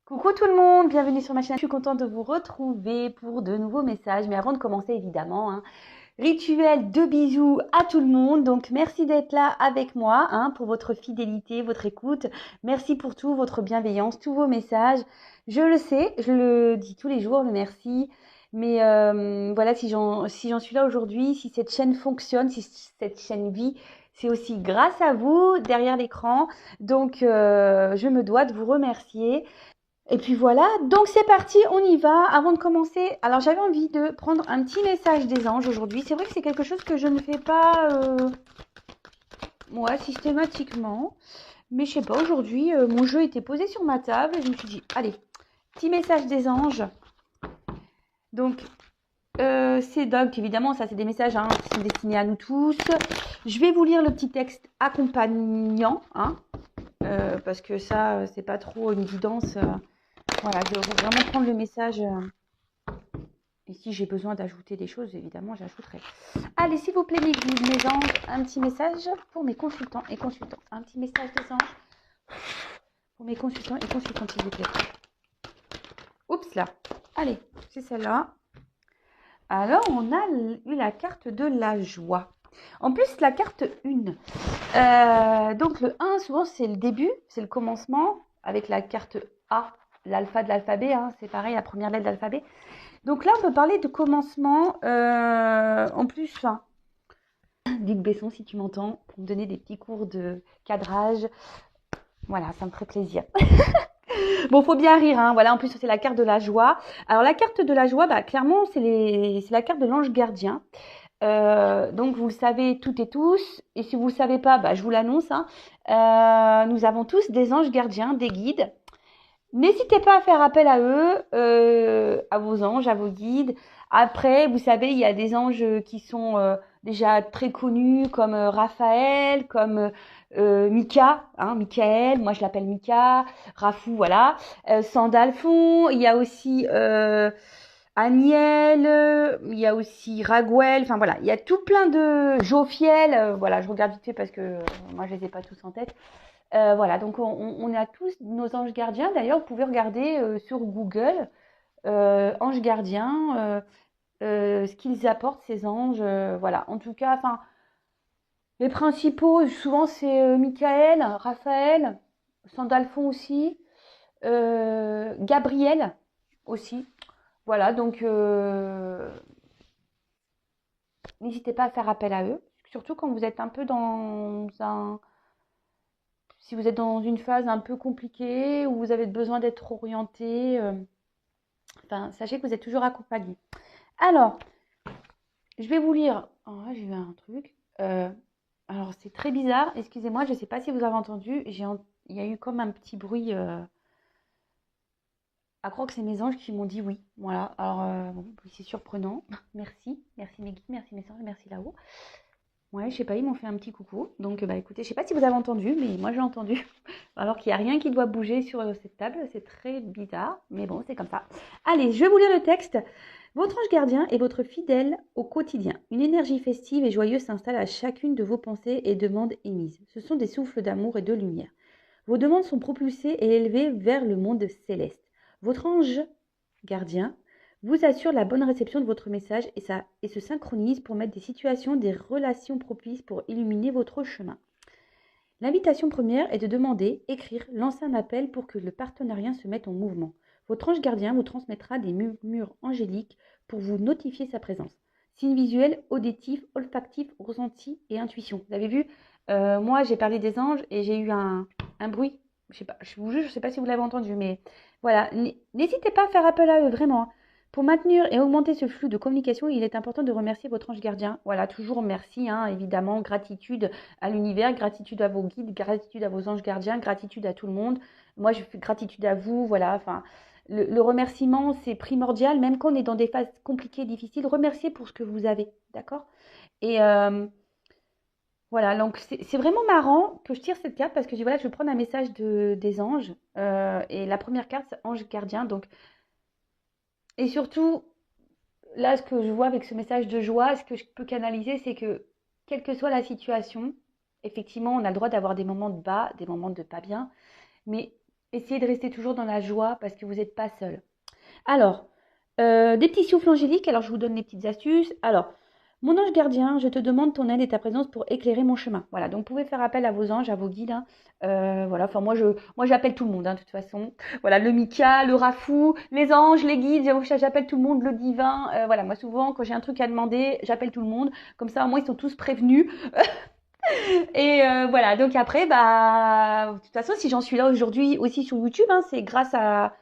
Coucou tout le monde, bienvenue sur ma chaîne. Je suis contente de vous retrouver pour de nouveaux messages. Mais avant de commencer, évidemment, rituel de bisous à tout le monde. Donc, merci d'être là avec moi pour votre fidélité, votre écoute. Merci pour tout, votre bienveillance, tous vos messages. Je le sais, je le dis tous les jours, le merci. Mais voilà, si j'en suis là aujourd'hui, si cette chaîne fonctionne, si cette chaîne vit, c'est aussi grâce à vous derrière l'écran. Donc, je me dois de vous remercier. Et puis voilà, donc c'est parti, on y va. Avant de commencer, alors j'avais envie de prendre un petit message des anges aujourd'hui. C'est vrai que c'est quelque chose que je ne fais pas systématiquement. Mais je sais pas, aujourd'hui, mon jeu était posé sur ma table et je me suis dit, allez, petit message des anges. Donc, évidemment, ça c'est des messages qui sont destinés à nous tous. Je vais vous lire le petit texte accompagnant, parce que ça, c'est pas trop une évidence. Voilà, je vais vraiment prendre le message. Et si j'ai besoin d'ajouter des choses, évidemment, j'ajouterai. Allez, s'il vous plaît, mes guides, mes anges, un petit message pour mes consultants et consultantes. Un petit message des anges pour mes consultants et consultantes, s'il vous plaît. Oups, là. Allez, c'est celle-là. Alors, on a eu la carte de la joie. En plus, la carte 1. Donc, le 1, souvent, c'est le début, c'est le commencement, avec la carte A, l'alpha de l'alphabet. C'est pareil, la première lettre de l'alphabet. Donc là, on peut parler de commencement. En plus, Luc Besson, si tu m'entends, pour me donner des petits cours de cadrage. Voilà, ça me ferait plaisir. Bon, faut bien rire, Voilà, en plus, c'est la carte de la joie. Alors, la carte de la joie, clairement, c'est la carte de l'ange gardien. Donc, vous le savez toutes et tous. Et si vous ne le savez pas, je vous l'annonce. Nous avons tous des anges gardiens, des guides. N'hésitez pas à faire appel à eux, à vos anges, à vos guides. Après, vous savez, il y a des anges qui sont déjà très connus, comme Raphaël, comme Mika, Michael, moi je l'appelle Mika, Rafou, voilà. Sandalphon, il y a aussi Aniel, il y a aussi Raguel, enfin voilà, il y a tout plein de Jophiel, voilà, je regarde vite fait parce que moi je les ai pas tous en tête. Voilà, donc on a tous nos anges gardiens. D'ailleurs, vous pouvez regarder sur Google anges gardiens, ce qu'ils apportent ces anges. Voilà, en tout cas, les principaux, souvent c'est Michael, Raphaël, Sandalphon aussi, Gabriel aussi. Voilà, donc n'hésitez pas à faire appel à eux, surtout quand vous êtes un peu si vous êtes dans une phase un peu compliquée où vous avez besoin d'être orienté. Sachez que vous êtes toujours accompagné. Alors, je vais vous lire. Oh, j'ai vu un truc. Alors, c'est très bizarre. Excusez-moi, je ne sais pas si vous avez entendu. Il y a eu comme un petit bruit. À croire que c'est mes anges qui m'ont dit oui. Voilà. Alors, c'est surprenant. Merci. Merci mes guides, merci mes anges, merci là-haut. Ouais, je sais pas, ils m'ont fait un petit coucou. Donc, écoutez, je sais pas si vous avez entendu, mais moi j'ai entendu. Alors qu'il n'y a rien qui doit bouger sur cette table. C'est très bizarre, mais bon, c'est comme ça. Allez, je vais vous lire le texte. Votre ange gardien est votre fidèle au quotidien. Une énergie festive et joyeuse s'installe à chacune de vos pensées et demandes émises. Ce sont des souffles d'amour et de lumière. Vos demandes sont propulsées et élevées vers le monde céleste. Votre ange gardien vous assure la bonne réception de votre message et se synchronise pour mettre des situations, des relations propices pour illuminer votre chemin. L'invitation première est de demander, écrire, lancer un appel pour que le partenariat se mette en mouvement. Votre ange gardien vous transmettra des murmures angéliques pour vous notifier sa présence. Signes visuels, auditifs, olfactifs, ressentis et intuition. Vous avez vu, moi j'ai parlé des anges et j'ai eu un bruit. Je sais pas, je vous jure, je ne sais pas si vous l'avez entendu, mais voilà. N'hésitez pas à faire appel à eux, vraiment. Pour maintenir et augmenter ce flux de communication, il est important de remercier votre ange gardien. Voilà, toujours merci, évidemment, gratitude à l'univers, gratitude à vos guides, gratitude à vos anges gardiens, gratitude à tout le monde. Moi, je fais gratitude à vous, voilà. Le remerciement, c'est primordial, même quand on est dans des phases compliquées, difficiles. Remerciez pour ce que vous avez, d'accord? Et voilà, donc c'est vraiment marrant que je tire cette carte parce que voilà, je vais prendre un message des anges. Et la première carte, c'est ange gardien. Donc, et surtout, là, ce que je vois avec ce message de joie, ce que je peux canaliser, c'est que, quelle que soit la situation, effectivement, on a le droit d'avoir des moments de bas, des moments de pas bien, mais essayez de rester toujours dans la joie parce que vous n'êtes pas seul. Alors, des petits souffles angéliques. Alors, je vous donne les petites astuces. Alors, mon ange gardien, je te demande ton aide et ta présence pour éclairer mon chemin. Voilà, donc vous pouvez faire appel à vos anges, à vos guides. Hein. Voilà, enfin moi j'appelle tout le monde, hein, de toute façon. Voilà, le Mika, le Rafou, les anges, les guides, j'appelle tout le monde, le divin. Voilà, moi souvent quand j'ai un truc à demander, j'appelle tout le monde. Comme ça, au moins ils sont tous prévenus. Et voilà, donc après, bah, de toute façon, si j'en suis là aujourd'hui aussi sur YouTube, hein, c'est grâce à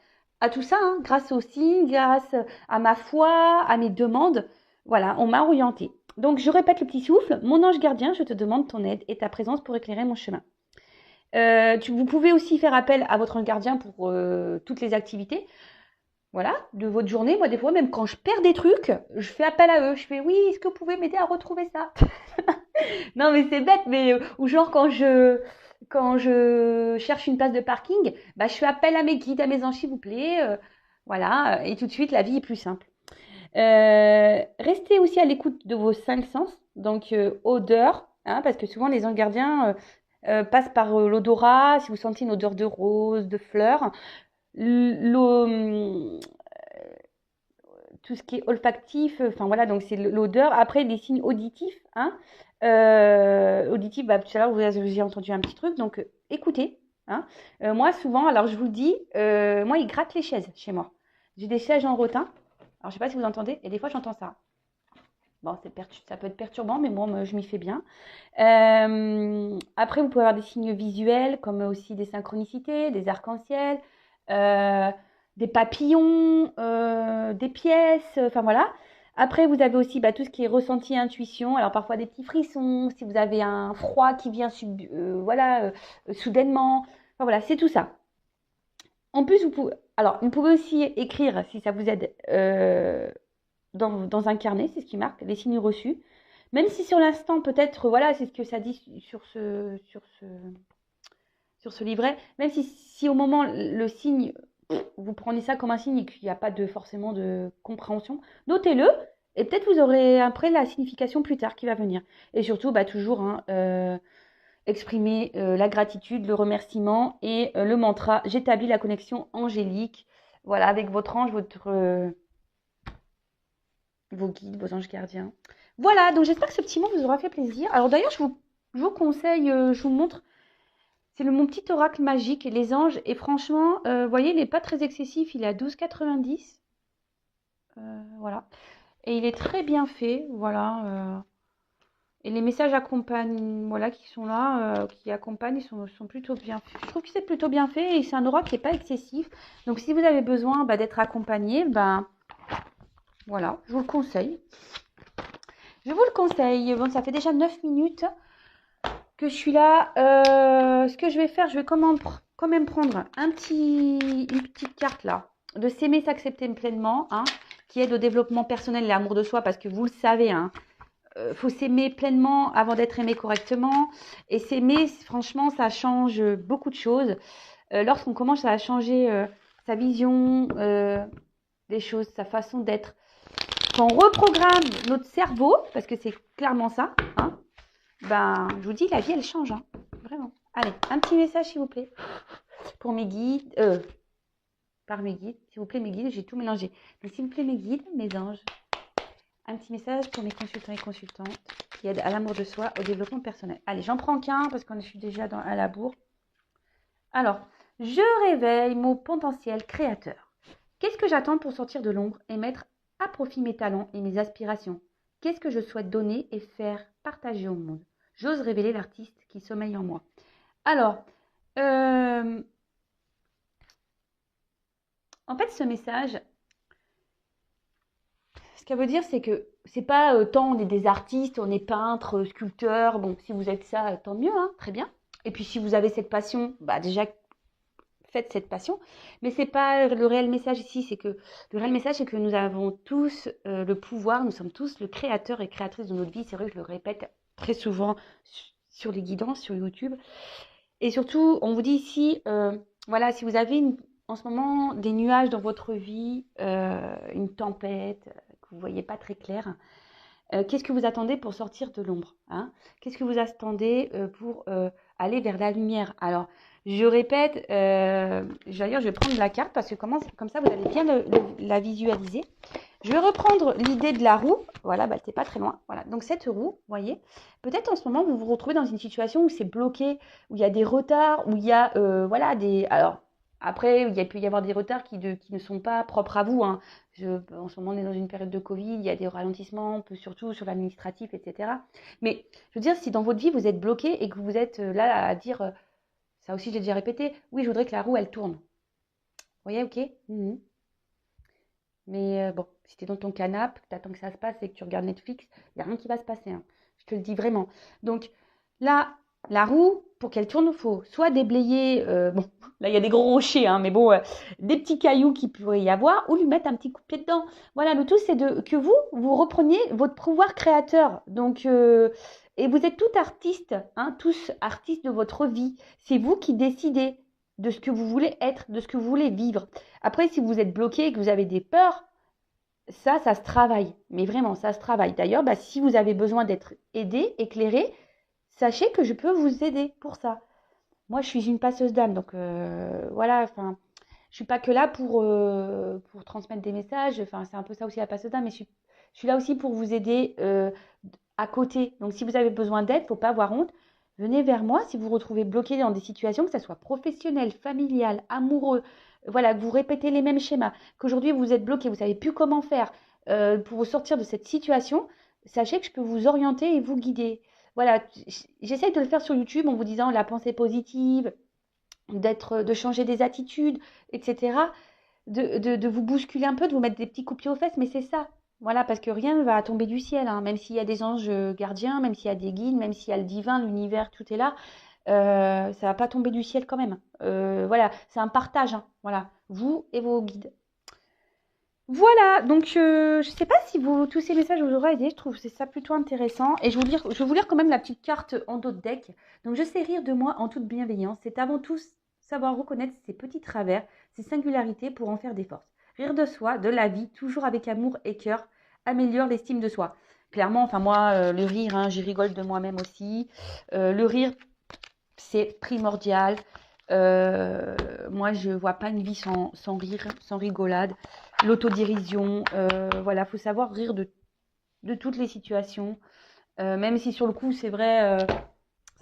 tout ça, hein, grâce aux signes, grâce à ma foi, à mes demandes. Voilà, on m'a orienté. Donc, je répète le petit souffle. Mon ange gardien, je te demande ton aide et ta présence pour éclairer mon chemin. Vous pouvez aussi faire appel à votre ange gardien pour toutes les activités. Voilà, de votre journée. Moi, des fois, même quand je perds des trucs, je fais appel à eux. Je fais, oui, est-ce que vous pouvez m'aider à retrouver ça? Non, mais c'est bête, mais ou genre quand je cherche une place de parking, bah, je fais appel à mes guides, à mes anges, s'il vous plaît. Voilà, et tout de suite, la vie est plus simple. Restez aussi à l'écoute de vos 5 sens, donc odeur, hein, parce que souvent les anges gardiens passent par l'odorat. Si vous sentez une odeur de rose, de fleurs, tout ce qui est olfactif, enfin voilà, donc c'est l'odeur. Après, les signes auditifs, hein. Auditifs, bah, tout à l'heure, vous avez entendu un petit truc, donc écoutez. Hein. Moi, souvent, alors je vous dis, moi, ils grattent les chaises chez moi. J'ai des chaises en rotin. Alors, je ne sais pas si vous entendez, et des fois, j'entends ça. Bon, ça peut être perturbant, mais moi, je m'y fais bien. Après, vous pouvez avoir des signes visuels, comme aussi des synchronicités, des arcs-en-ciel, des papillons, des pièces, enfin voilà. Après, vous avez aussi tout ce qui est ressenti, intuition. Alors, parfois des petits frissons, si vous avez un froid qui vient soudainement. Enfin voilà, c'est tout ça. En plus, vous pouvez aussi écrire, si ça vous aide, dans un carnet, c'est ce qui marque, les signes reçus. Même si sur l'instant, peut-être, voilà, c'est ce que ça dit sur ce livret. Même si au moment, le signe, vous prenez ça comme un signe et qu'il n'y a pas forcément de compréhension, notez-le. Et peut-être vous aurez après la signification plus tard qui va venir. Et surtout, toujours, hein, exprimer la gratitude, le remerciement et le mantra. J'établis la connexion angélique. Voilà, avec votre ange, vos guides, vos anges gardiens. Voilà, donc j'espère que ce petit mot vous aura fait plaisir. Alors d'ailleurs, je vous conseille, je vous montre, c'est mon petit oracle magique, les anges. Et franchement, vous voyez, il n'est pas très excessif, il est à 12,90. Voilà. Et il est très bien fait, voilà. Et les messages accompagnent, voilà, qui sont là, qui accompagnent, ils sont plutôt bien faits. Je trouve que c'est plutôt bien fait et c'est un oracle qui n'est pas excessif. Donc si vous avez besoin d'être accompagné, voilà, je vous le conseille. Je vous le conseille. Bon, ça fait déjà 9 minutes que je suis là. Ce que je vais faire, je vais quand même prendre une petite carte là, de s'aimer, s'accepter pleinement, hein, qui aide au développement personnel et l'amour de soi, parce que vous le savez, hein, faut s'aimer pleinement avant d'être aimé correctement. Et s'aimer, franchement, ça change beaucoup de choses. Lorsqu'on commence à changer sa vision des choses, sa façon d'être, quand on reprogramme notre cerveau, parce que c'est clairement ça, hein, je vous dis, la vie, elle change, hein, vraiment. Allez, un petit message, s'il vous plaît, pour mes guides, par mes guides, s'il vous plaît, mes guides, j'ai tout mélangé. Donc, s'il vous plaît, mes guides, mes anges, un petit message pour mes consultants et consultantes qui aident à l'amour de soi, au développement personnel. Allez, j'en prends qu'un parce que je suis déjà à la bourre. Alors, je réveille mon potentiel créateur. Qu'est-ce que j'attends pour sortir de l'ombre et mettre à profit mes talents et mes aspirations? Qu'est-ce que je souhaite donner et faire partager au monde? J'ose révéler l'artiste qui sommeille en moi. Alors, en fait, ce message, ce qu'elle veut dire, c'est que c'est pas tant on est des artistes, on est peintres, sculpteurs. Bon, si vous êtes ça, tant mieux, hein, très bien. Et puis si vous avez cette passion, déjà faites cette passion. Mais c'est pas le réel message ici, c'est que le réel message, c'est que nous avons tous le pouvoir, nous sommes tous le créateur et créatrice de notre vie. C'est vrai que je le répète très souvent sur les guidances, sur YouTube. Et surtout, on vous dit ici, voilà, si vous avez en ce moment des nuages dans votre vie, une tempête, que vous ne voyez pas très clair, qu'est-ce que vous attendez pour sortir de l'ombre, hein? Qu'est-ce que vous attendez pour aller vers la lumière? Alors, Je répète, d'ailleurs, je vais prendre la carte parce que comme ça, vous allez bien la visualiser. Je vais reprendre l'idée de la roue. Voilà, bah, t'es pas très loin. Voilà, donc cette roue, vous voyez, peut-être en ce moment, vous vous retrouvez dans une situation où c'est bloqué, où il y a des retards, où il y a, voilà, des... Alors, après, il peut y avoir des retards qui ne sont pas propres à vous, hein. En ce moment, on est dans une période de Covid, il y a des ralentissements, surtout sur l'administratif, etc. Mais je veux dire, si dans votre vie, vous êtes bloqué et que vous êtes là à dire, ça aussi, j'ai déjà répété, oui, je voudrais que la roue, elle tourne. Vous voyez, ok. Mais bon, si tu es dans ton canapé, que tu attends que ça se passe et que tu regardes Netflix, il n'y a rien qui va se passer, hein. Je te le dis vraiment. Donc là, la roue, pour qu'elle tourne, il faut soit déblayer, bon, là il y a des gros rochers, hein, mais bon, des petits cailloux qui pourraient y avoir, ou lui mettre un petit coup de pied dedans. Voilà, le tout c'est que vous repreniez votre pouvoir créateur. Donc, et vous êtes tous artistes, hein, tous artistes de votre vie. C'est vous qui décidez de ce que vous voulez être, de ce que vous voulez vivre. Après, si vous êtes bloqué et que vous avez des peurs, ça se travaille. Mais vraiment, ça se travaille. D'ailleurs, bah, si vous avez besoin d'être aidé, éclairé, sachez que je peux vous aider pour ça. Moi, je suis une passeuse d'âme, donc voilà. Enfin, je suis pas que là pour transmettre des messages. Enfin, c'est un peu ça aussi la passeuse d'âme, mais je suis là aussi pour vous aider à côté. Donc, si vous avez besoin d'aide, faut pas avoir honte. Venez vers moi si vous vous retrouvez bloqué dans des situations, que ce soit professionnel, familial, amoureux, voilà, que vous répétez les mêmes schémas, qu'aujourd'hui vous êtes bloqué, vous ne savez plus comment faire pour vous sortir de cette situation, sachez que je peux vous orienter et vous guider. Voilà, j'essaye de le faire sur YouTube en vous disant la pensée positive, de changer des attitudes, etc. De vous bousculer un peu, de vous mettre des petits coups de pied aux fesses, mais c'est ça. Voilà, parce que rien ne va tomber du ciel, hein. Même s'il y a des anges gardiens, même s'il y a des guides, même s'il y a le divin, l'univers, tout est là, ça va pas tomber du ciel quand même. Voilà, c'est un partage, hein. Voilà, vous et vos guides. Voilà, donc je ne sais pas si tous ces messages vous auraient aidé, je trouve ça plutôt intéressant. Et je vais vous lire quand même la petite carte en dos de deck. Donc je sais rire de moi en toute bienveillance, c'est avant tout savoir reconnaître ses petits travers, ses singularités pour en faire des forces. Rire de soi, de la vie, toujours avec amour et cœur, améliore l'estime de soi. Clairement, enfin moi, le rire, hein, j'y rigole de moi-même aussi. Le rire, c'est primordial. Moi, je vois pas une vie sans rire, sans rigolade. L'autodérision, voilà, faut savoir rire de toutes les situations. Même si sur le coup, c'est vrai,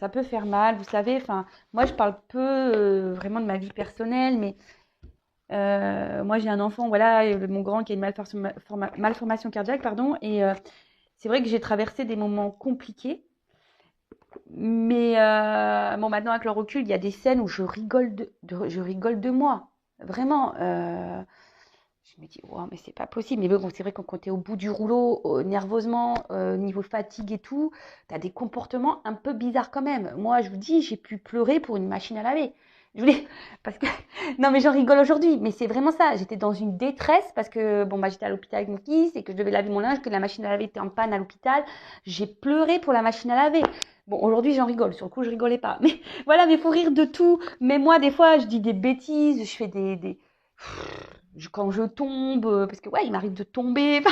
ça peut faire mal, vous savez. Enfin, moi, je parle peu vraiment de ma vie personnelle, mais moi, j'ai un enfant, voilà, mon grand qui a une malformation cardiaque, pardon, et c'est vrai que j'ai traversé des moments compliqués. Mais bon, maintenant avec le recul, il y a des scènes où je rigole je rigole de moi. Vraiment. Je me dis, wow, mais c'est pas possible. Mais bon, c'est vrai que quand tu es au bout du rouleau, nerveusement, niveau fatigue et tout, tu as des comportements un peu bizarres quand même. Moi, je vous dis, j'ai pu pleurer pour une machine à laver. Je voulais, parce que, non, mais j'en rigole aujourd'hui, mais c'est vraiment ça. J'étais dans une détresse parce que, bon, bah, j'étais à l'hôpital avec mon fils et que je devais laver mon linge, que la machine à laver était en panne à l'hôpital. J'ai pleuré pour la machine à laver. Bon, aujourd'hui, j'en rigole. Sur le coup, je rigolais pas. Mais voilà, mais faut rire de tout. Mais moi, des fois, je dis des bêtises, je fais quand je tombe, parce que ouais, il m'arrive de tomber.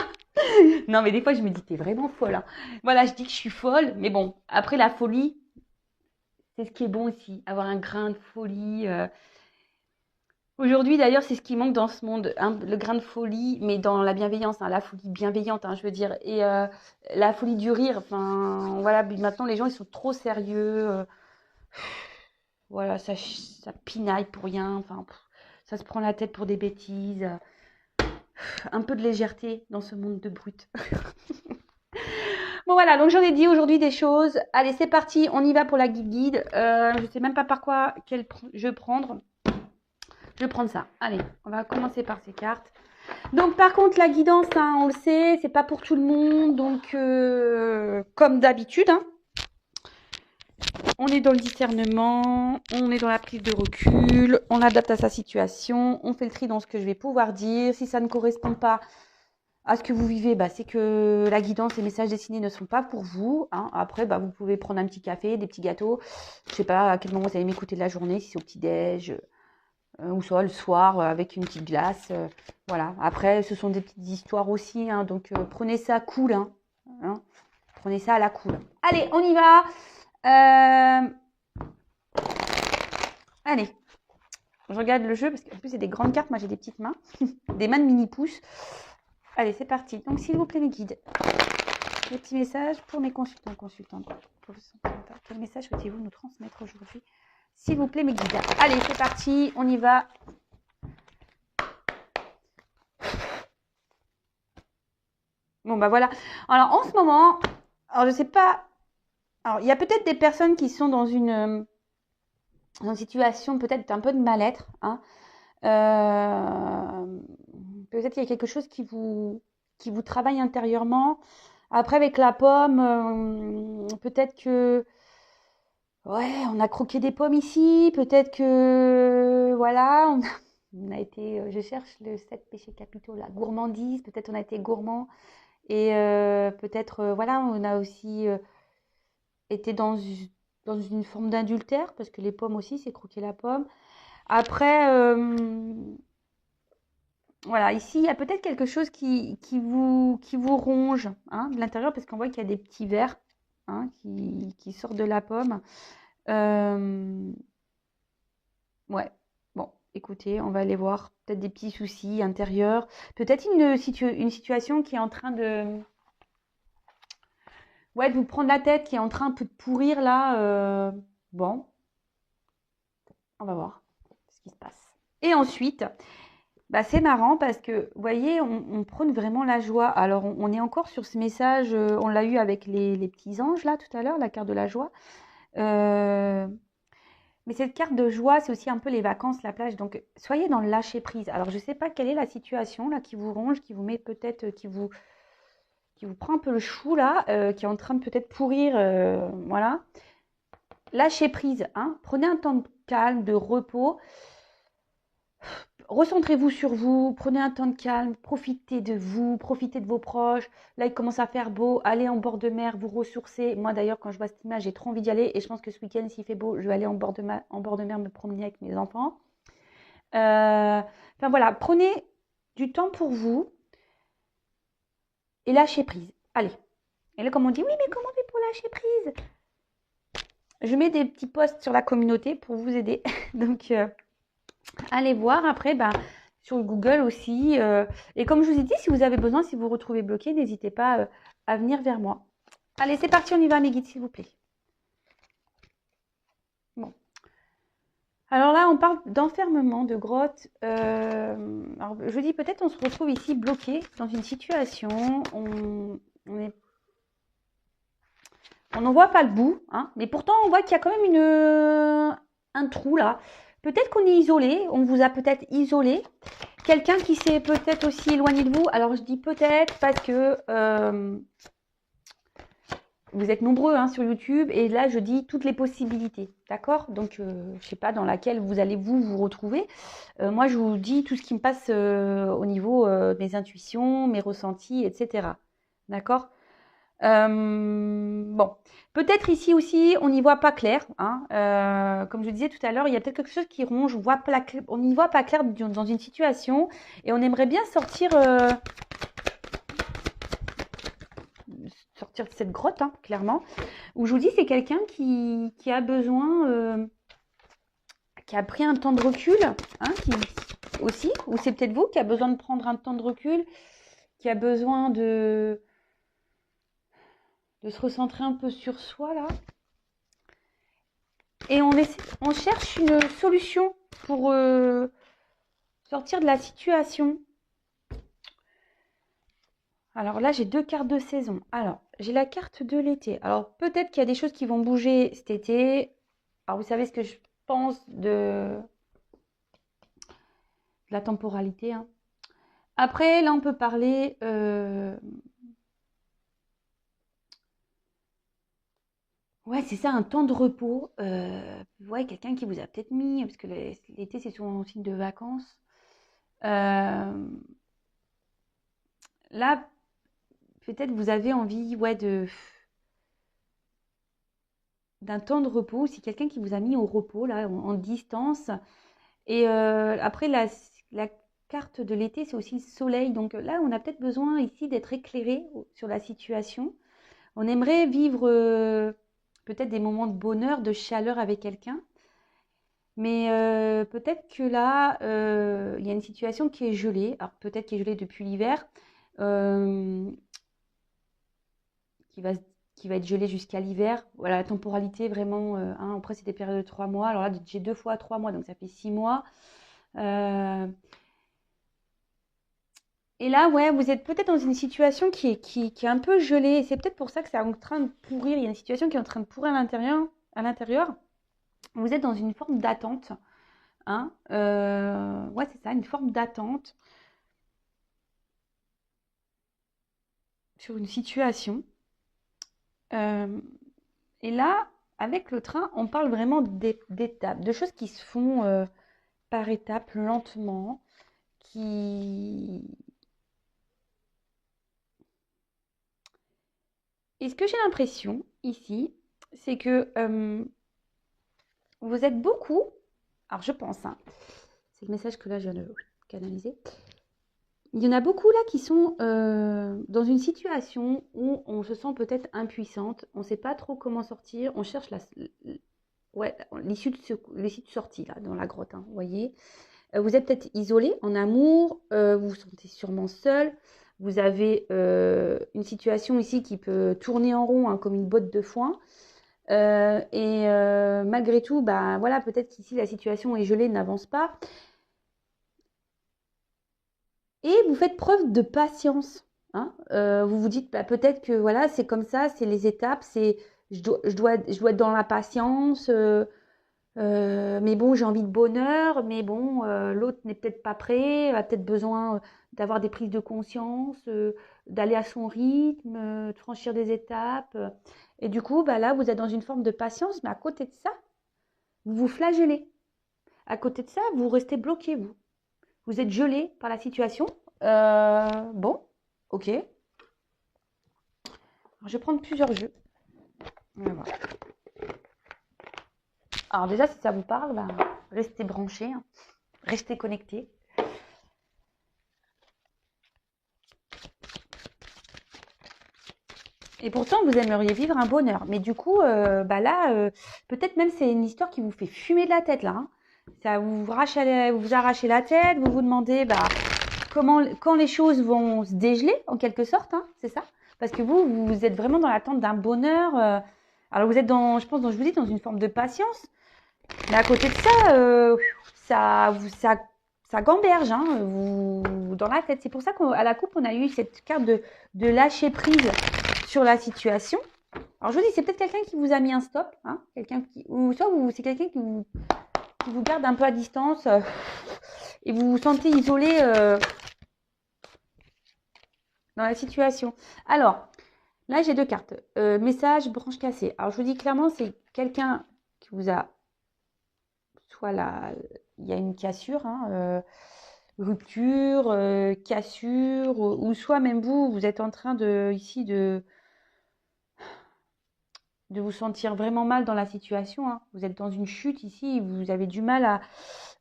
Non, mais des fois, je me dis, t'es vraiment folle, hein. Voilà, je dis que je suis folle, mais bon, après la folie, c'est ce qui est bon aussi, avoir un grain de folie. Aujourd'hui, d'ailleurs, c'est ce qui manque dans ce monde, hein, le grain de folie, mais dans la bienveillance, hein, la folie bienveillante, hein, je veux dire, et la folie du rire. Enfin, voilà, maintenant, les gens, ils sont trop sérieux. Voilà, ça pinaille pour rien. Enfin, ça se prend la tête pour des bêtises. Un peu de légèreté dans ce monde de brutes. Bon voilà, donc j'en ai dit aujourd'hui des choses. Allez, c'est parti, on y va pour la guide. Je ne sais même pas par quoi je vais prendre. Je vais prendre ça. Allez, on va commencer par ces cartes. Donc par contre, la guidance, hein, on le sait, c'est pas pour tout le monde. Donc comme d'habitude, hein, on est dans le discernement, on est dans la prise de recul, on adapte à sa situation, on fait le tri dans ce que je vais pouvoir dire. Si ça ne correspond pas à ce que vous vivez, bah, c'est que la guidance, les messages dessinés ne sont pas pour vous, hein. Après, bah, vous pouvez prendre un petit café, des petits gâteaux. Je sais pas à quel moment vous allez m'écouter de la journée, si c'est au petit-déj ou soit le soir avec une petite glace. Voilà. Après, ce sont des petites histoires aussi, hein, donc prenez ça cool. Hein. Prenez ça à la cool. Allez, on y va. Allez, je regarde le jeu parce qu'en plus, c'est des grandes cartes. Moi, j'ai des petites mains, des mains de mini-pouces. Allez, c'est parti. Donc, s'il vous plaît, mes guides, les petits messages pour mes consultants, consultantes. Quel message souhaitez-vous nous transmettre aujourd'hui? S'il vous plaît, mes guides. Allez, c'est parti. On y va. Bon, bah voilà. Alors, en ce moment, alors je sais pas. Alors, il y a peut-être des personnes qui sont dans une situation peut-être un peu de mal-être. Hein. Peut-être qu'il y a quelque chose qui vous travaille intérieurement. Après, avec la pomme, peut-être que ouais, on a croqué des pommes ici. Peut-être que voilà, on a été. Je cherche le 7 péchés capitaux, la gourmandise. Peut-être on a été gourmand. Et peut-être, voilà, on a aussi été dans une forme d'adultère, parce que les pommes aussi, c'est croquer la pomme. Après, voilà, ici, il y a peut-être quelque chose qui vous ronge hein, de l'intérieur, parce qu'on voit qu'il y a des petits vers hein, qui sortent de la pomme. Ouais, bon, écoutez, on va aller voir. Peut-être des petits soucis intérieurs. Peut-être une situation qui est en train ouais, de vous prendre la tête, qui est en train un peu de pourrir là. Bon, on va voir ce qui se passe. Et ensuite, bah, c'est marrant parce que, vous voyez, on prône vraiment la joie. Alors, on est encore sur ce message, on l'a eu avec les petits anges là tout à l'heure, la carte de la joie. Mais cette carte de joie, c'est aussi un peu les vacances, la plage. Donc, soyez dans le lâcher prise. Alors, je ne sais pas quelle est la situation là qui vous ronge, qui vous met peut-être, qui vous prend un peu le chou là, qui est en train de peut-être pourrir, voilà. Lâchez prise, hein. Prenez un temps de calme, de repos. Recentrez-vous sur vous, prenez un temps de calme, profitez de vous, profitez de vos proches. Là, il commence à faire beau, allez en bord de mer, vous ressourcer. Moi, d'ailleurs, quand je vois cette image, j'ai trop envie d'y aller. Et je pense que ce week-end, s'il fait beau, je vais aller en bord de mer me promener avec mes enfants. Enfin voilà, prenez du temps pour vous et lâchez prise. Allez. Et là, comme on dit, oui, mais comment on fait pour lâcher prise? Je mets des petits posts sur la communauté pour vous aider. Donc, allez voir après, ben, sur Google aussi. Et comme je vous ai dit, si vous avez besoin, si vous vous retrouvez bloqué, n'hésitez pas à venir vers moi. Allez, c'est parti, on y va, mes guides, s'il vous plaît. Bon. Alors là, on parle d'enfermement, de grotte. Alors, je dis peut-être on se retrouve ici bloqué dans une situation. On n'en voit pas le bout, hein, mais pourtant on voit qu'il y a quand même un trou là. Peut-être qu'on est isolé, on vous a peut-être isolé. Quelqu'un qui s'est peut-être aussi éloigné de vous. Alors je dis peut-être parce que vous êtes nombreux hein, sur YouTube et là je dis toutes les possibilités, d'accord? Donc je ne sais pas dans laquelle vous allez vous retrouver. Moi je vous dis tout ce qui me passe au niveau de mes intuitions, mes ressentis, etc. D'accord? Bon, peut-être ici aussi, on n'y voit pas clair. Hein. Comme je disais tout à l'heure, il y a peut-être quelque chose qui ronge. On n'y voit pas clair dans une situation et on aimerait bien sortir de cette grotte, hein, clairement. Où je vous dis, c'est quelqu'un qui a besoin, qui a pris un temps de recul, hein, aussi, ou c'est peut-être vous qui a besoin de prendre un temps de recul, qui a besoin de se recentrer un peu sur soi là. Et on cherche une solution pour sortir de la situation. Alors là, j'ai deux cartes de saison. Alors, j'ai la carte de l'été. Alors, peut-être qu'il y a des choses qui vont bouger cet été. Alors, vous savez ce que je pense de la temporalité. Hein. Après, là, on peut parler... Ouais, c'est ça, un temps de repos. Ouais, quelqu'un qui vous a peut-être mis, parce que l'été, c'est souvent un signe de vacances. Là, peut-être vous avez envie ouais, d'un temps de repos. C'est quelqu'un qui vous a mis au repos, là, en distance. Et après, la carte de l'été, c'est aussi le soleil. Donc là, on a peut-être besoin ici d'être éclairé sur la situation. On aimerait vivre peut-être des moments de bonheur, de chaleur avec quelqu'un. Mais peut-être que là, il y a une situation qui est gelée. Alors peut-être qui est gelée depuis l'hiver, euh, qui va, qui va être gelée jusqu'à l'hiver. Voilà, la temporalité vraiment. Hein, après, c'est des périodes de 3 mois. Alors là, j'ai 2 fois 3 mois, donc ça fait 6 mois. Euh, et là, ouais, vous êtes peut-être dans une situation qui est un peu gelée. Et c'est peut-être pour ça que c'est en train de pourrir. Il y a une situation qui est en train de pourrir à l'intérieur. À l'intérieur. Vous êtes dans une forme d'attente. Hein, ouais, c'est ça, une forme d'attente sur une situation. Euh, et là, avec le train, on parle vraiment d'étapes, de choses qui se font par étapes, lentement, qui... Et ce que j'ai l'impression ici, c'est que vous êtes beaucoup, alors je pense, hein, c'est le message que là je viens de canaliser, il y en a beaucoup là qui sont dans une situation où on se sent peut-être impuissante, on ne sait pas trop comment sortir, on cherche ouais, l'issue de sortie là, dans la grotte, hein, vous voyez. Vous êtes peut-être isolé en amour, vous vous sentez sûrement seul, vous avez une situation ici qui peut tourner en rond, hein, comme une botte de foin. Malgré tout, bah, voilà, peut-être qu'ici la situation est gelée, n'avance pas. Et vous faites preuve de patience. Hein. Vous vous dites, bah, peut-être que voilà, c'est comme ça, c'est les étapes, je dois être dans la patience, mais bon, j'ai envie de bonheur, mais bon, l'autre n'est peut-être pas prêt, a peut-être besoin d'avoir des prises de conscience, d'aller à son rythme, de franchir des étapes. Et du coup, bah, là, vous êtes dans une forme de patience, mais à côté de ça, vous vous flagellez. À côté de ça, vous restez bloqué, vous. Vous êtes gelé par la situation. Bon, ok. Alors, je vais prendre plusieurs jeux. On va voir. Alors déjà, si ça vous parle, bah, restez branchés, hein. Restez connectés. Et pourtant, vous aimeriez vivre un bonheur. Mais du coup, bah là, peut-être même c'est une histoire qui vous fait fumer de la tête, là. Hein. Ça vous arrachez la tête, vous vous demandez bah, quand les choses vont se dégeler, en quelque sorte, hein, c'est ça. Parce que vous êtes vraiment dans l'attente d'un bonheur. Alors vous êtes je pense, je vous dis, dans une forme de patience. Mais à côté de ça, ça gamberge, hein, dans la tête. C'est pour ça qu'à la coupe, on a eu cette carte de lâcher prise sur la situation. Alors je vous dis, c'est peut-être quelqu'un qui vous a mis un stop, hein, ou soit c'est quelqu'un qui vous garde un peu à distance et vous vous sentez isolé dans la situation. Alors, là, j'ai 2 cartes. Message, branche cassée. Alors, je vous dis clairement, c'est quelqu'un qui vous a... Soit là, il y a une cassure, hein, rupture, cassure, ou soit même vous êtes en train ici de vous sentir vraiment mal dans la situation. Hein. Vous êtes dans une chute ici, vous avez du mal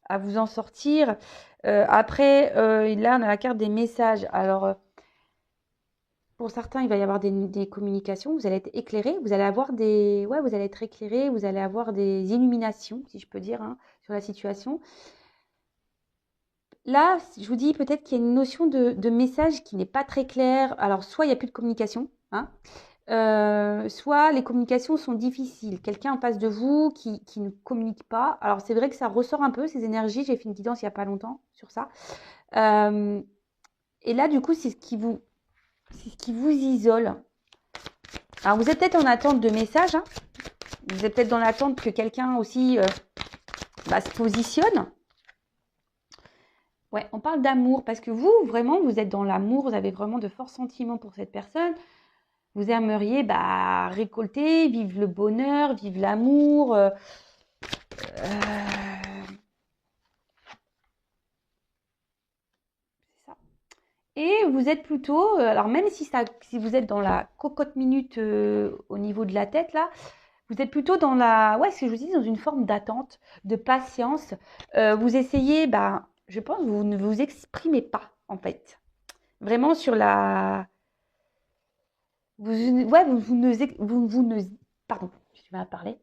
à vous en sortir. Après, là, on a la carte des messages. Alors, pour certains, il va y avoir des communications, vous allez être éclairé, vous allez avoir ouais, vous allez être éclairé, vous allez avoir des illuminations, si je peux dire, hein, sur la situation. Là, je vous dis peut-être qu'il y a une notion de message qui n'est pas très claire. Alors, soit il n'y a plus de communication, hein, soit les communications sont difficiles. Quelqu'un en face de vous qui ne communique pas. Alors, c'est vrai que ça ressort un peu, ces énergies. J'ai fait une guidance il n'y a pas longtemps sur ça. Et là, du coup, c'est ce qui vous isole. Alors, vous êtes peut-être en attente de messages. Hein. Vous êtes peut-être dans l'attente que quelqu'un aussi se positionne. Ouais, on parle d'amour parce que vous, vraiment, vous êtes dans l'amour. Vous avez vraiment de forts sentiments pour cette personne. Vous aimeriez récolter, vivre le bonheur, vivre l'amour. C'est ça. Et vous êtes plutôt, alors même si vous êtes dans la cocotte minute au niveau de la tête là, vous êtes plutôt dans ce que je vous dis, dans une forme d'attente, de patience. Vous essayez, je pense, vous ne vous exprimez pas en fait. Vraiment sur la, vous ne, pardon, je vais parler.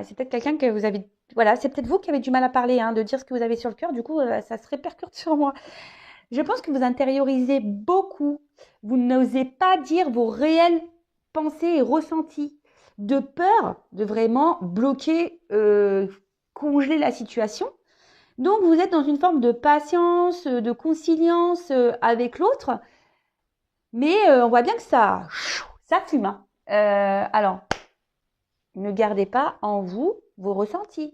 C'est peut-être quelqu'un que vous avez voilà, c'est peut-être vous qui avez du mal à parler, hein, de dire ce que vous avez sur le cœur. Du coup, ça se répercute sur moi. Je pense que vous intériorisez beaucoup. Vous n'osez pas dire vos réelles pensées et ressentis, de peur de vraiment bloquer, congeler la situation. Donc, vous êtes dans une forme de patience, de conciliance avec l'autre, mais on voit bien que ça fume, hein. Alors, ne gardez pas en vous vos ressentis.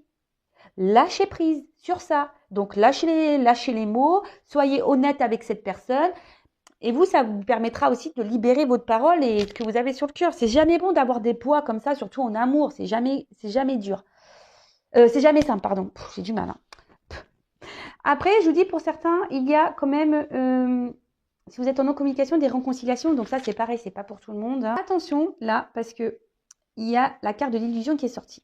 Lâchez prise sur ça. Donc, lâchez les mots, soyez honnête avec cette personne. Et vous, ça vous permettra aussi de libérer votre parole et ce que vous avez sur le cœur. C'est jamais bon d'avoir des poids comme ça, surtout en amour. C'est jamais dur. C'est jamais simple, pardon. J'ai du mal, hein. Après, je vous dis, pour certains, il y a quand même, si vous êtes en non-communication, des réconciliations. Donc ça, c'est pareil, c'est pas pour tout le monde, hein. Attention, là, parce que il y a la carte de l'illusion qui est sortie.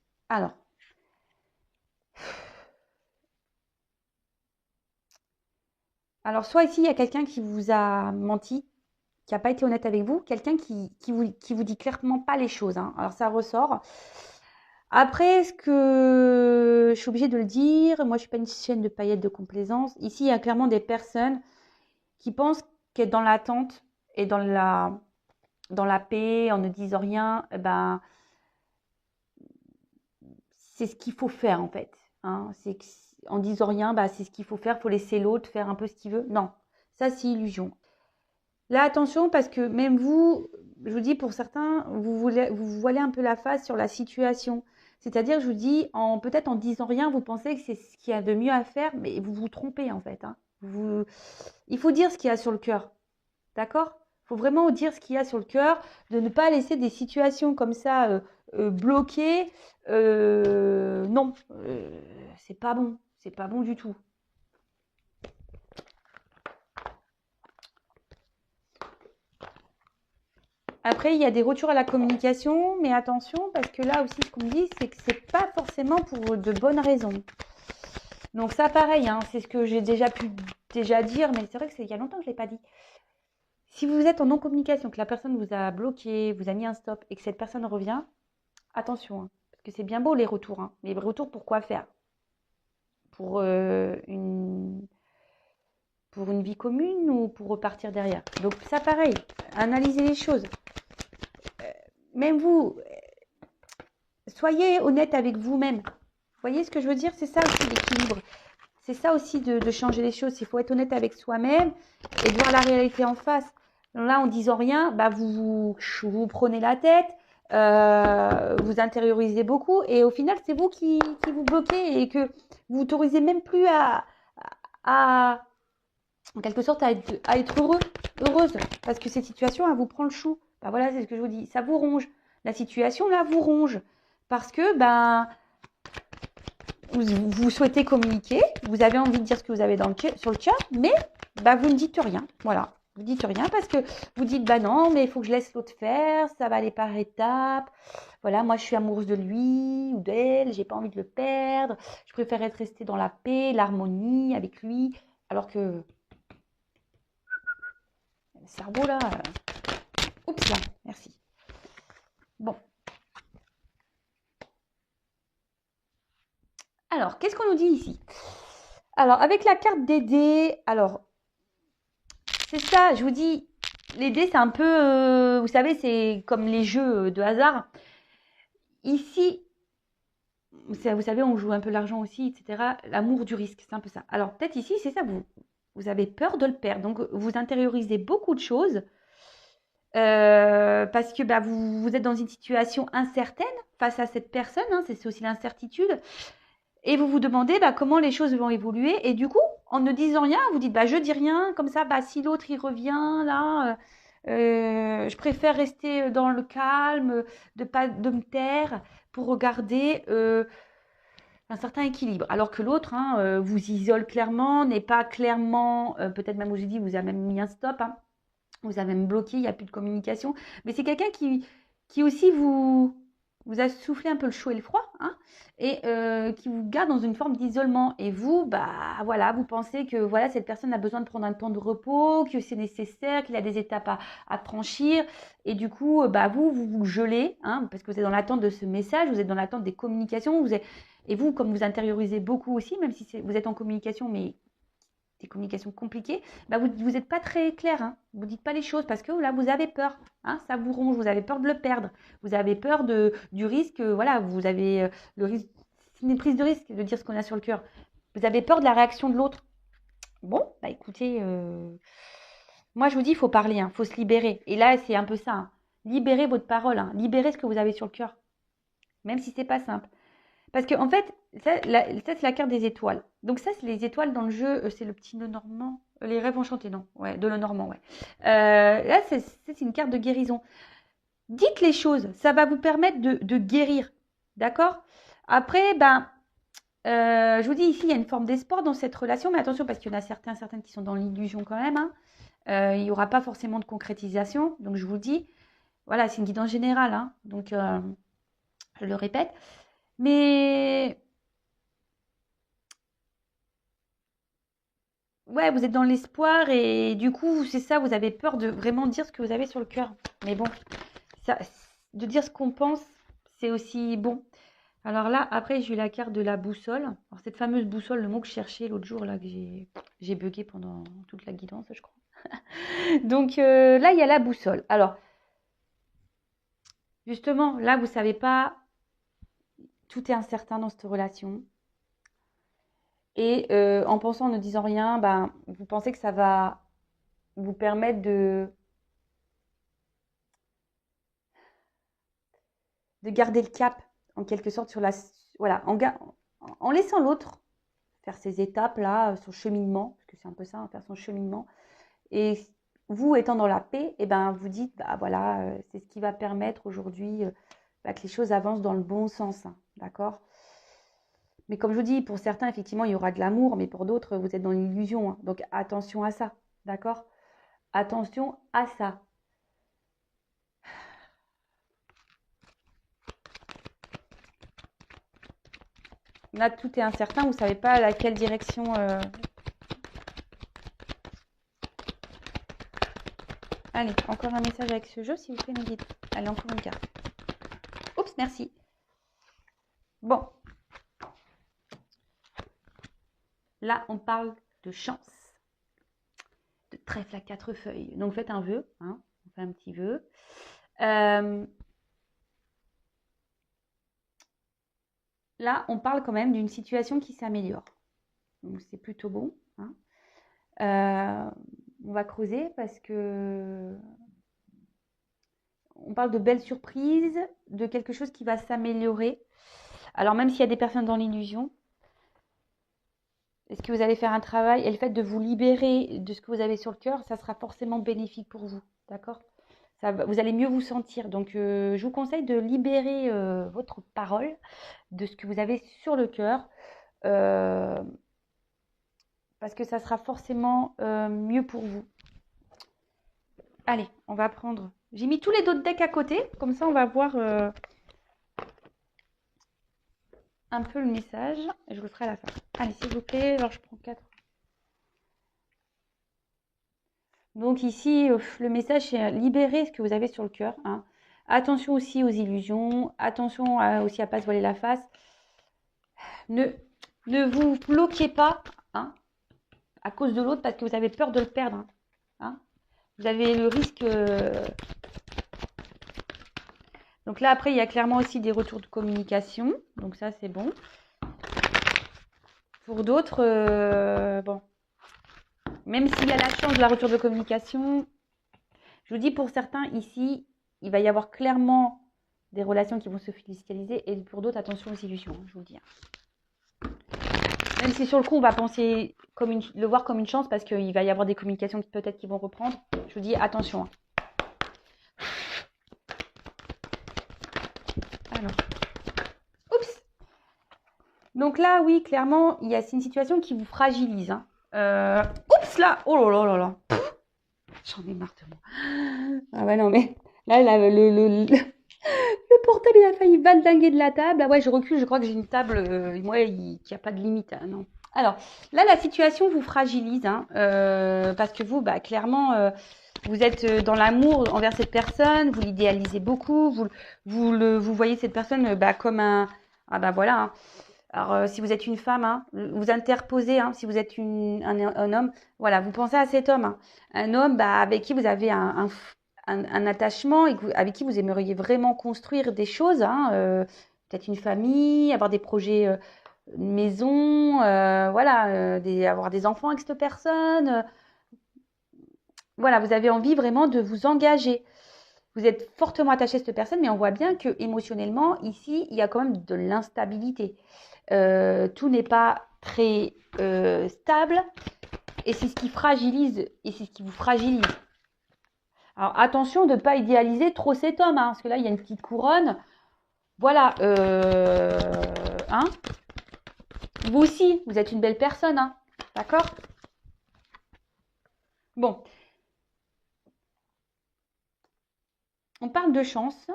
Alors, soit ici, il y a quelqu'un qui vous a menti, qui n'a pas été honnête avec vous, quelqu'un qui vous dit clairement pas les choses, hein. Alors, ça ressort. Après, est-ce que je suis obligée de le dire? Moi, je suis pas une chaîne de paillettes de complaisance. Ici, il y a clairement des personnes qui pensent qu'être dans l'attente et dans la paix, en ne disant rien, ben, c'est ce qu'il faut faire en fait, hein. C'est que, en disant rien, bah, c'est ce qu'il faut faire. Il faut laisser l'autre faire un peu ce qu'il veut. Non, ça c'est illusion. Là, attention, parce que même vous, je vous dis, pour certains, vous voilez un peu la face sur la situation. C'est-à-dire, je vous dis, peut-être en disant rien, vous pensez que c'est ce qu'il y a de mieux à faire, mais vous vous trompez en fait, hein. Il faut dire ce qu'il y a sur le cœur, d'accord? Il faut vraiment dire ce qu'il y a sur le cœur, de ne pas laisser des situations comme ça bloquées. Non, c'est pas bon, c'est pas bon du tout. Après, il y a des retours à la communication, mais attention, parce que là aussi, ce qu'on me dit, c'est que c'est pas forcément pour de bonnes raisons. Donc ça, pareil, hein, c'est ce que j'ai déjà pu dire, mais c'est vrai que c'est il y a longtemps que je l'ai pas dit. Si vous êtes en non-communication, que la personne vous a bloqué, vous a mis un stop, et que cette personne revient, attention, hein, parce que c'est bien beau les retours, hein, mais les retours pour quoi faire? Pour une vie commune ou pour repartir derrière? Donc ça, pareil, analysez les choses. Même vous, soyez honnête avec vous-même. Vous voyez ce que je veux dire? C'est ça aussi l'équilibre. C'est ça aussi de changer les choses. Il faut être honnête avec soi-même et de voir la réalité en face. Là, en disant rien, bah vous prenez la tête, vous intériorisez beaucoup et au final, c'est vous qui vous bloquez et que vous autorisez même plus à en quelque sorte, à être heureuse. Parce que cette situation, elle vous prend le chou. Ben voilà, c'est ce que je vous dis. Ça vous ronge. La situation, là, vous ronge. Parce que, ben, vous souhaitez communiquer, vous avez envie de dire ce que vous avez sur le cœur, mais ben, vous ne dites rien. Voilà. Vous ne dites rien parce que vous dites, bah non, mais il faut que je laisse l'autre faire, ça va aller par étapes. Voilà, moi je suis amoureuse de lui ou d'elle, j'ai pas envie de le perdre. Je préfère être restée dans la paix, l'harmonie avec lui. Alors que le cerveau là. Oups là, merci. Bon. Alors, qu'est-ce qu'on nous dit ici? Alors, avec la carte des dés, alors, c'est ça, je vous dis, les dés, c'est un peu, vous savez, c'est comme les jeux de hasard. Ici, vous savez, on joue un peu l'argent aussi, etc. L'amour du risque, c'est un peu ça. Alors, peut-être ici, c'est ça, vous avez peur de le perdre. Donc, vous intériorisez beaucoup de choses parce que bah, vous êtes dans une situation incertaine face à cette personne, hein, c'est aussi l'incertitude. Et vous vous demandez bah, comment les choses vont évoluer. Et du coup, en ne disant rien, vous dites bah, je dis rien, comme ça, bah, si l'autre il revient là, je préfère rester dans le calme, de me taire pour regarder un certain équilibre. Alors que l'autre vous isole clairement, n'est pas clairement, peut-être même où j'ai dit, vous avez même mis un stop, hein, vous avez même bloqué, il n'y a plus de communication. Mais c'est quelqu'un qui aussi vous a soufflé un peu le chaud et le froid, hein, et qui vous garde dans une forme d'isolement. Et vous, bah voilà, vous pensez que voilà, cette personne a besoin de prendre un temps de repos, que c'est nécessaire, qu'il a des étapes à franchir. Et du coup, bah vous gelez, hein, parce que vous êtes dans l'attente de ce message, vous êtes dans l'attente des communications, Et vous, comme vous intériorisez beaucoup aussi, même si vous êtes en communication, mais des communications compliquées, bah vous n'êtes pas très clair. Hein. Vous ne dites pas les choses parce que là, vous avez peur. Hein, ça vous ronge, vous avez peur de le perdre. Vous avez peur du risque. Voilà, vous avez le risque. C'est une prise de risque de dire ce qu'on a sur le cœur. Vous avez peur de la réaction de l'autre. Bon, bah écoutez, moi je vous dis, il faut parler, il faut se libérer. Et là, c'est un peu ça. Hein. Libérez votre parole, libérez ce que vous avez sur le cœur. Même si c'est pas simple. Parce qu'en fait, ça c'est la carte des étoiles. Donc ça, c'est les étoiles dans le jeu, c'est le petit nœud normand. Les rêves enchantés, non. Ouais, de le normand, ouais. Là, c'est une carte de guérison. Dites les choses, ça va vous permettre de guérir. D'accord? Après, je vous dis ici, il y a une forme d'espoir dans cette relation, mais attention, parce qu'il y en a certaines qui sont dans l'illusion quand même. Hein. Il n'y aura pas forcément de concrétisation. Donc je vous dis, voilà, c'est une guidance générale. Hein. Donc, je le répète. Mais ouais, vous êtes dans l'espoir et du coup, c'est ça, vous avez peur de vraiment dire ce que vous avez sur le cœur. Mais bon, ça, de dire ce qu'on pense, c'est aussi bon. Alors là, après, j'ai eu la carte de la boussole. Alors cette fameuse boussole, le mot que je cherchais l'autre jour, là, que j'ai bugué pendant toute la guidance, je crois. Donc là, il y a la boussole. Alors, justement, là, vous savez pas, tout est incertain dans cette relation. Et en pensant, en ne disant rien, vous pensez que ça va vous permettre de garder le cap, en quelque sorte, sur la... Voilà, en laissant l'autre faire ses étapes-là, son cheminement, parce que c'est un peu ça, faire son cheminement. Et vous, étant dans la paix, vous dites, voilà, c'est ce qui va permettre aujourd'hui que les choses avancent dans le bon sens, hein, d'accord ? Mais comme je vous dis, pour certains, effectivement, il y aura de l'amour, mais pour d'autres, vous êtes dans l'illusion. Hein. Donc, attention à ça, d'accord ? Attention à ça. Là, tout est incertain, vous ne savez pas à quelle direction... Allez, encore un message avec ce jeu, s'il vous plaît, mes guides. Allez, encore une carte. Oups, merci. Bon. Là, on parle de chance. De trèfle à 4 feuilles. Donc, faites un vœu. Hein. On fait un petit vœu. Là, on parle quand même d'une situation qui s'améliore. Donc, c'est plutôt bon. Hein. On va creuser parce que on parle de belles surprises, de quelque chose qui va s'améliorer. Alors, même s'il y a des personnes dans l'illusion, est-ce que vous allez faire un travail et le fait de vous libérer de ce que vous avez sur le cœur, ça sera forcément bénéfique pour vous. D'accord ? Vous allez mieux vous sentir. Donc, je vous conseille de libérer votre parole de ce que vous avez sur le cœur. Parce que ça sera forcément mieux pour vous. Allez, on va prendre... J'ai mis tous les autres decks à côté. Comme ça, on va voir un peu le message. Je vous le ferai à la fin. Allez, s'il vous plaît. Alors, je prends 4. Donc ici, le message, c'est libérer ce que vous avez sur le cœur. Hein. Attention aussi aux illusions. Attention aussi à ne pas se voiler la face. Ne vous bloquez pas à cause de l'autre parce que vous avez peur de le perdre. Hein. Vous avez le risque... Donc là, après, il y a clairement aussi des retours de communication. Donc ça, c'est bon. Pour d'autres, bon... Même s'il y a la chance de la rupture de communication, je vous dis pour certains ici, il va y avoir clairement des relations qui vont se fiscaliser et pour d'autres, attention aux illusions, je vous le dis. Même si sur le coup, on va penser le voir comme une chance parce qu'il va y avoir des communications peut-être qui vont reprendre, je vous dis attention. Alors. Oups. Donc là, oui, clairement, c'est une situation qui vous fragilise. Hein. Oups là. Oh là là là là. J'en ai marre de moi. Ah ouais, non, mais là, le portable, il a failli valdinguer de la table. Ah ouais, je recule, je crois que j'ai une table, qui a pas de limite. Hein, non. Alors, là, la situation vous fragilise, hein, parce que vous, clairement, vous êtes dans l'amour envers cette personne, vous l'idéalisez beaucoup, vous voyez cette personne comme un... Ah voilà, hein, Alors, si vous êtes une femme, hein, vous interposez, hein, si vous êtes un homme, voilà, vous pensez à cet homme, hein. Un homme bah, avec qui vous avez un attachement et avec qui vous aimeriez vraiment construire des choses, hein, peut-être une famille, avoir des projets, une maison, voilà, avoir des enfants avec cette personne. Voilà, vous avez envie vraiment de vous engager. Vous êtes fortement attaché à cette personne, mais on voit bien que émotionnellement, ici, il y a quand même de l'instabilité. Tout n'est pas très stable et c'est ce qui fragilise et c'est ce qui vous fragilise. Alors attention de ne pas idéaliser trop cet homme, hein, parce que là, il y a une petite couronne. Voilà. Hein, vous aussi, vous êtes une belle personne. Hein, d'accord? Bon. On parle de chance.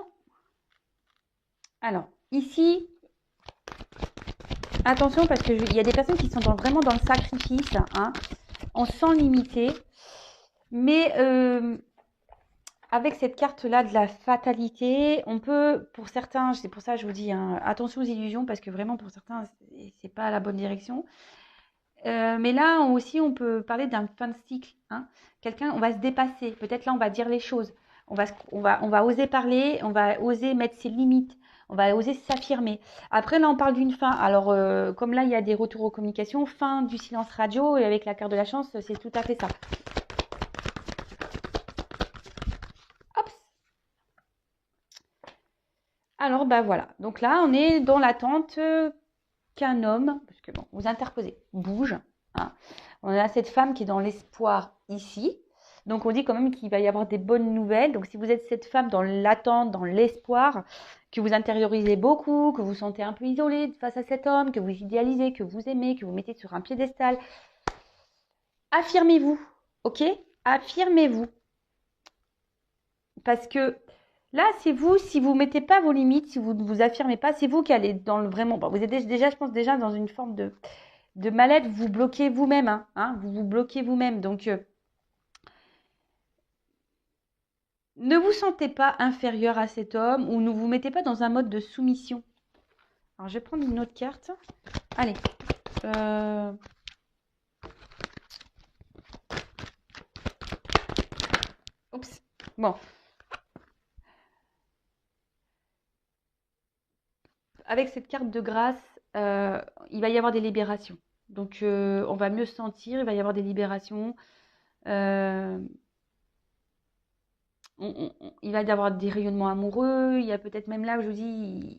Alors, ici, attention parce qu'il y a des personnes qui sont vraiment dans le sacrifice, hein, en sans limiter. Mais avec cette carte-là de la fatalité, on peut, pour certains, c'est pour ça que je vous dis, hein, attention aux illusions, parce que vraiment pour certains, c'est pas la bonne direction. Mais là aussi, on peut parler d'un fin de cycle. Hein. Quelqu'un, on va se dépasser. Peut-être là, on va dire les choses. On va oser parler, on va oser mettre ses limites. On va oser s'affirmer. Après, là, on parle d'une fin. Alors, comme là, il y a des retours aux communications, fin du silence radio, et avec la carte de la chance, c'est tout à fait ça. Hop. Alors, bah voilà. Donc là, on est dans l'attente qu'un homme, parce que bon, vous interposez, bouge. Hein. On a cette femme qui est dans l'espoir ici. Donc, on dit quand même qu'il va y avoir des bonnes nouvelles. Donc, si vous êtes cette femme dans l'attente, dans l'espoir, que vous intériorisez beaucoup, que vous vous sentez un peu isolé face à cet homme, que vous idéalisez, que vous aimez, que vous mettez sur un piédestal, affirmez-vous, ok? Affirmez-vous. Parce que là, c'est vous, si vous ne mettez pas vos limites, si vous ne vous affirmez pas, c'est vous qui allez dans le vraiment. Bon, vous êtes déjà, je pense, déjà dans une forme de mal-être, vous bloquez vous-même, hein, vous vous bloquez vous-même. Donc, ne vous sentez pas inférieur à cet homme ou ne vous mettez pas dans un mode de soumission. Alors, je vais prendre une autre carte. Allez. Oups. Bon. Avec cette carte de grâce, il va y avoir des libérations. Donc, on va mieux se sentir, il va y avoir des libérations. Il va y avoir des rayonnements amoureux. Il y a peut-être même là où je vous dis,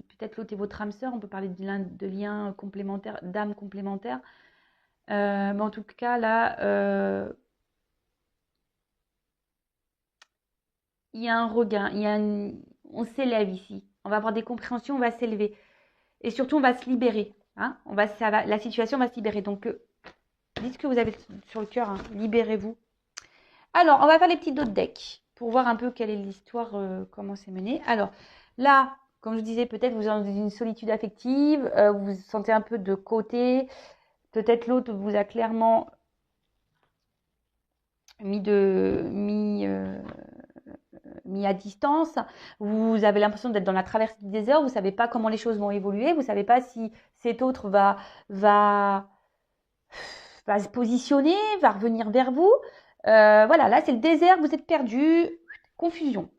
peut-être l'autre est votre âme sœur. On peut parler de liens complémentaires, d'âmes complémentaires. Mais en tout cas, là, il y a un regain. On s'élève ici. On va avoir des compréhensions, on va s'élever. Et surtout, on va se libérer. Hein, la situation va se libérer. Donc, dites ce que vous avez sur le cœur. Hein, libérez-vous. Alors, on va faire les petits dos de deck pour voir un peu quelle est l'histoire, comment c'est mené. Alors, là, comme je disais, peut-être vous êtes dans une solitude affective, vous vous sentez un peu de côté. Peut-être l'autre vous a clairement mis à distance. Vous avez l'impression d'être dans la traversée du désert. Vous ne savez pas comment les choses vont évoluer. Vous ne savez pas si cet autre va se positionner, va revenir vers vous. Voilà, là, c'est le désert, vous êtes perdu, confusion.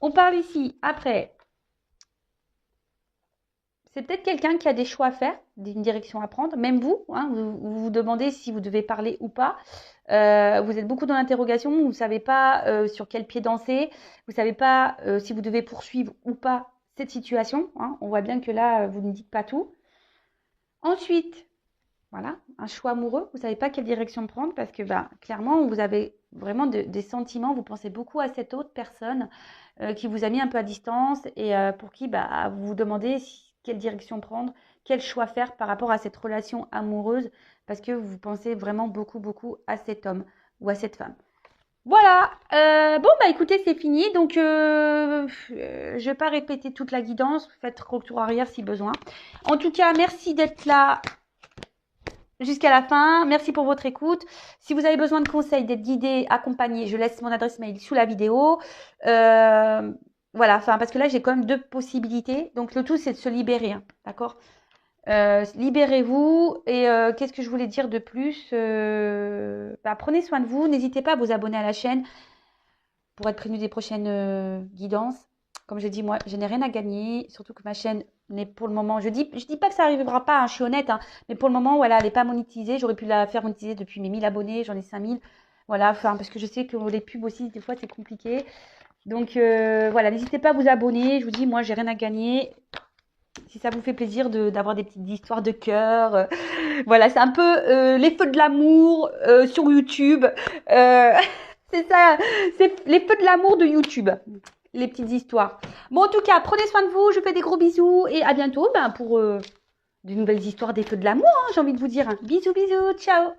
On parle ici, après, c'est peut-être quelqu'un qui a des choix à faire, une direction à prendre, même vous, hein, vous vous demandez si vous devez parler ou pas. Vous êtes beaucoup dans l'interrogation, vous ne savez pas sur quel pied danser, vous ne savez pas si vous devez poursuivre ou pas cette situation. Hein. On voit bien que là, vous ne dites pas tout. Ensuite, voilà, un choix amoureux, vous ne savez pas quelle direction prendre parce que clairement, vous avez vraiment des sentiments, vous pensez beaucoup à cette autre personne qui vous a mis un peu à distance et pour qui vous vous demandez quelle direction prendre, quel choix faire par rapport à cette relation amoureuse parce que vous pensez vraiment beaucoup, beaucoup à cet homme ou à cette femme. Voilà, bon écoutez, c'est fini, donc je ne vais pas répéter toute la guidance, faites retour arrière si besoin. En tout cas, merci d'être là jusqu'à la fin. Merci pour votre écoute. Si vous avez besoin de conseils, d'être guidé, accompagné, je laisse mon adresse mail sous la vidéo. voilà, enfin, parce que là, j'ai quand même deux possibilités. Donc, le tout, c'est de se libérer, hein, d'accord? Libérez-vous. Et qu'est-ce que je voulais dire de plus? Prenez soin de vous. N'hésitez pas à vous abonner à la chaîne pour être prévenu des prochaines guidances. Comme je dis, moi, je n'ai rien à gagner. Surtout que ma chaîne n'est pour le moment... Je dis pas que ça n'arrivera pas, hein, je suis honnête. Hein, mais pour le moment, voilà, elle n'est pas monétisée. J'aurais pu la faire monétiser depuis mes 1000 abonnés. J'en ai 5000. Voilà, enfin, parce que je sais que les pubs aussi, des fois, c'est compliqué. Donc, voilà, n'hésitez pas à vous abonner. Je vous dis, moi, j'ai rien à gagner. Si ça vous fait plaisir d'avoir des petites histoires de cœur. Voilà, c'est un peu les feux de l'amour sur YouTube. C'est ça, c'est les feux de l'amour de YouTube. Les petites histoires. Bon, en tout cas, prenez soin de vous. Je vous fais des gros bisous. Et à bientôt pour de nouvelles histoires des feux de l'amour, hein, j'ai envie de vous dire. Bisous, bisous. Ciao.